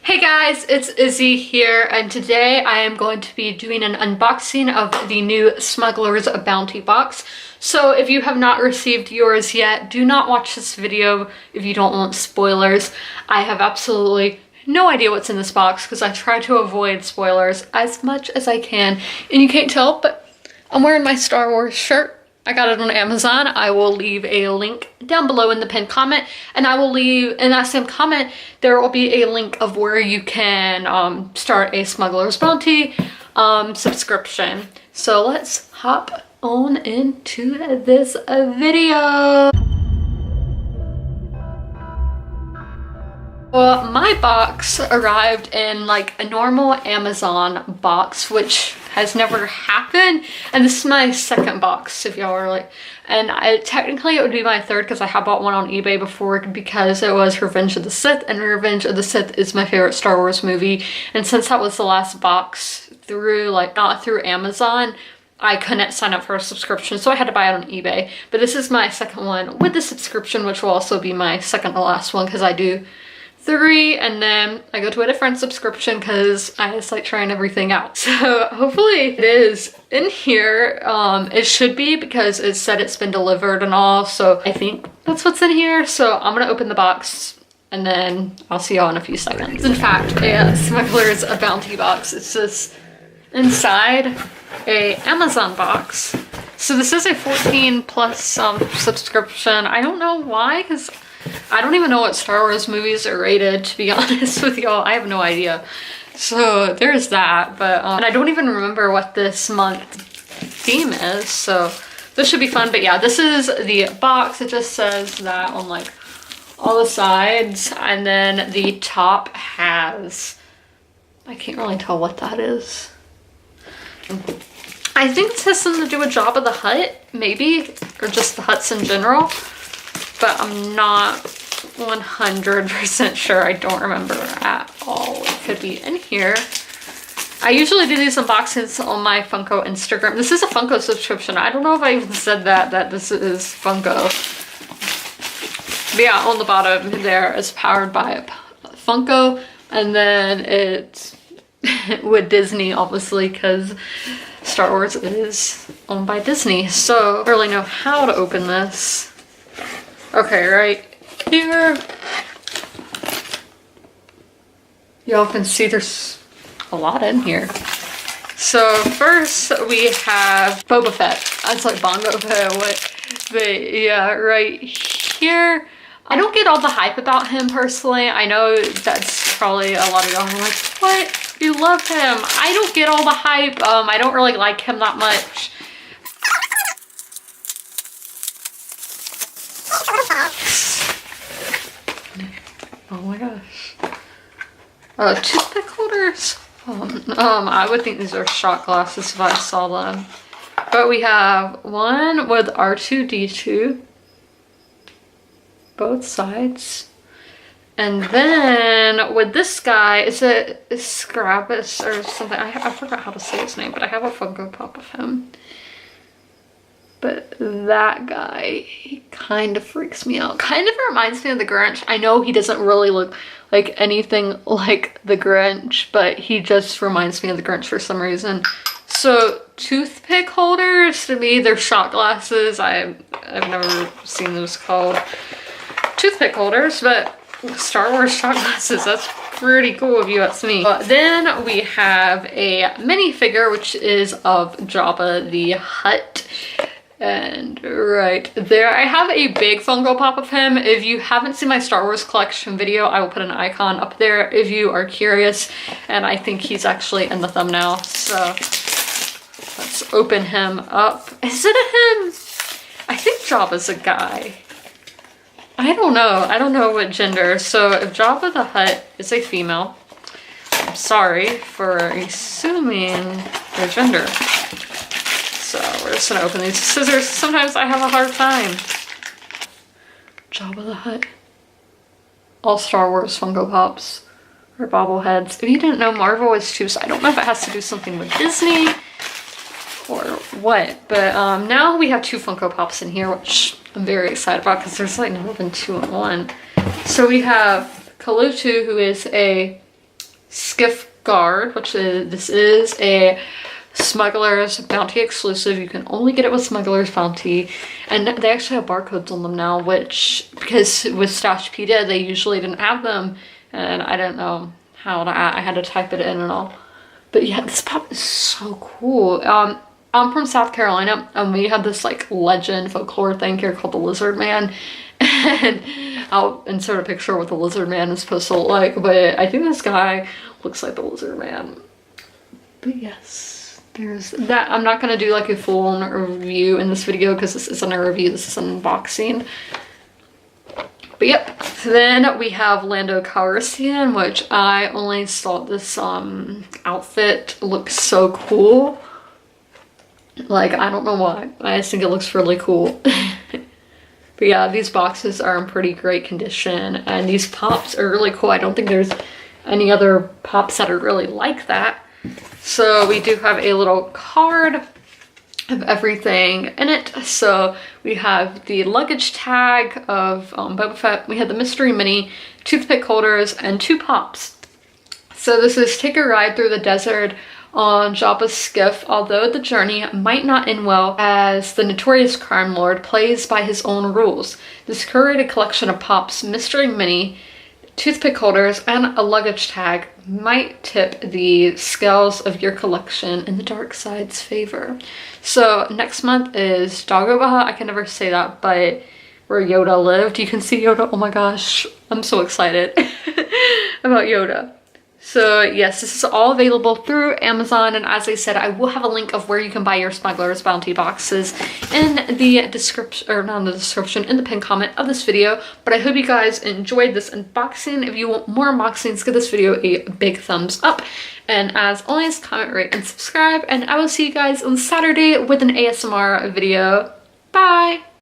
Hey guys, it's Izzy here, and today I am going to be doing an unboxing of the new Smuggler's Bounty box. So if you have not received yours yet, do not watch this video if you don't want spoilers. I have absolutely no idea what's in this box because I try to avoid spoilers as much as I can. And you can't tell, but I'm wearing my Star Wars shirt. I got it on Amazon. I will leave a link down below in the pinned comment, and I will leave in that same comment there will be a link of where you can start a Smuggler's Bounty subscription. So let's hop on into this video. Well, my box arrived in like a normal Amazon box, which has never happened, and this is my second box, if y'all are like, and technically it would be my third because I have bought one on eBay before because it was Revenge of the Sith, and Revenge of the Sith is my favorite Star Wars movie, and since that was the last box through, like, not through Amazon, I couldn't sign up for a subscription, so I had to buy it on eBay. But this is my second one with the subscription, which will also be my second to last one because I do 3 and then I go to a different subscription because I just like trying everything out. So hopefully it is in here. It should be because it said it's been delivered and all, so I think that's what's in here. So I'm gonna open the box and then I'll see y'all in a few seconds. In fact, a Smuggler's Bounty box. It's just inside a Amazon box. So this is a 14 plus subscription. I don't know why, because I don't even know what Star Wars movies are rated, to be honest with y'all. I have no idea. So there's that, but and I don't even remember what this month theme is, so this should be fun. But yeah, this is the box. It just says that on like all the sides, and then the top has, I can't really tell what that is. I think this has something to do with Jabba the Hutt, maybe, or just the Hutts in general. But I'm not 100% sure. I don't remember at all. It could be in here. I usually do these unboxings on my Funko Instagram. This is a Funko subscription. I don't know if I even said that this is Funko. But yeah, on the bottom there is powered by Funko. And then it's with Disney, obviously, because Star Wars is owned by Disney. So I don't really know how to open this. Okay, right here, y'all can see there's a lot in here. So first we have Boba Fett. That's like Bongo Fett, what? But yeah, right here. I don't get all the hype about him personally. I know that's probably a lot of y'all are like, what? You love him. I don't get all the hype. I don't really like him that much. Oh my gosh. Toothpick holders? I would think these are shot glasses if I saw them. But we have one with R2-D2. Both sides. And then with this guy, is it Scrabbus or something? I forgot how to say his name, but I have a Funko Pop of him. But that guy, he kind of freaks me out. Kind of reminds me of the Grinch. I know he doesn't really look like anything like the Grinch, but he just reminds me of the Grinch for some reason. So toothpick holders, to me, they're shot glasses. I've never seen those called toothpick holders, but Star Wars shot glasses, that's pretty cool if you ask me. Then we have a minifigure, which is of Jabba the Hutt. And right there, I have a big Funko Pop of him. If you haven't seen my Star Wars collection video, I will put an icon up there if you are curious. And I think he's actually in the thumbnail. So let's open him up. Is it a him? I think Jabba's a guy. I don't know. I don't know what gender. So if Jabba the Hutt is a female, I'm sorry for assuming their gender. So we're just gonna open these scissors. Sometimes I have a hard time. Jabba the Hutt. All Star Wars Funko Pops or bobbleheads. If you didn't know, Marvel is too, so I don't know if it has to do something with Disney or what. But now we have 2 Funko Pops in here, which I'm very excited about because there's like more than 2 in one. So we have Kalutu, who is a Skiff Guard, which is, this is a Smuggler's Bounty exclusive. You can only get it with Smuggler's Bounty, and they actually have barcodes on them now, which, because with Stashpedia they usually didn't have them, and I didn't know how to, I had to type it in and all. But yeah, this pop is so cool. I'm from South Carolina, and we have this like legend folklore thing here called the Lizard Man, and I'll insert a picture of what the Lizard Man is supposed to look like, but I think this guy looks like the Lizard Man. But yes, there's that. I'm not gonna do like a full review in this video because this isn't a review, this is an unboxing. But yep, then we have Lando Calrissian, which I only saw this outfit looks so cool. Like, I don't know why, I just think it looks really cool. But yeah, these boxes are in pretty great condition, and these pops are really cool. I don't think there's any other pops that are really like that. So we do have a little card of everything in it. So we have the luggage tag of Boba Fett, we have the mystery mini, toothpick holders, and 2 pops. So this is take a ride through the desert on Jabba's skiff. Although the journey might not end well, as the notorious crime lord plays by his own rules. This curated collection of pops, mystery mini, toothpick holders, and a luggage tag might tip the scales of your collection in the dark side's favor. So next month is Dagobah. I can never say that, but where Yoda lived. You can see Yoda. Oh my gosh, I'm so excited about Yoda. So yes, this is all available through Amazon, and as I said, I will have a link of where you can buy your Smuggler's Bounty boxes in the description, or not in the description, in the pinned comment of this video. But I hope you guys enjoyed this unboxing. If you want more unboxings, give this video a big thumbs up. And as always, comment, rate, and subscribe, and I will see you guys on Saturday with an ASMR video. Bye!